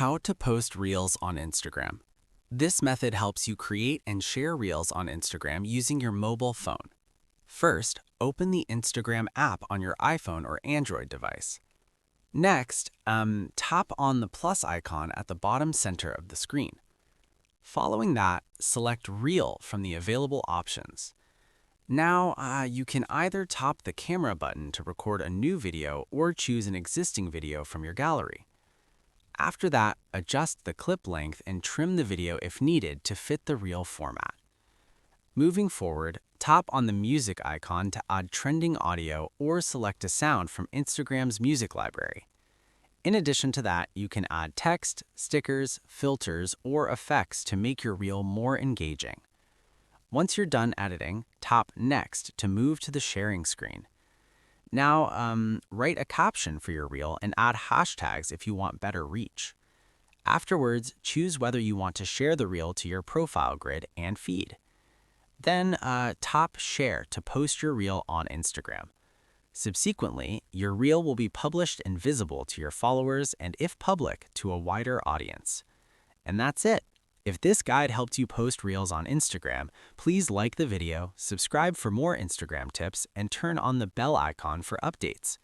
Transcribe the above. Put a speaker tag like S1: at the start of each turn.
S1: How to post Reels on Instagram. This method helps you create and share Reels on Instagram using your mobile phone. First, open the Instagram app on your iPhone or Android device. Next, tap on the plus icon at the bottom center of the screen. Following that, select Reel from the available options. Now, you can either tap the camera button to record a new video or choose an existing video from your gallery. After that, adjust the clip length and trim the video if needed to fit the Reel format. Moving forward, tap on the music icon to add trending audio or select a sound from Instagram's music library. In addition to that, you can add text, stickers, filters, or effects to make your Reel more engaging. Once you're done editing, tap Next to move to the sharing screen. Now, write a caption for your Reel and add hashtags if you want better reach. Afterwards, choose whether you want to share the Reel to your profile grid and feed. Then, tap Share to post your Reel on Instagram. Subsequently, your Reel will be published and visible to your followers and, if public, to a wider audience. And that's it. If this guide helped you post Reels on Instagram, please like the video, subscribe for more Instagram tips, and turn on the bell icon for updates.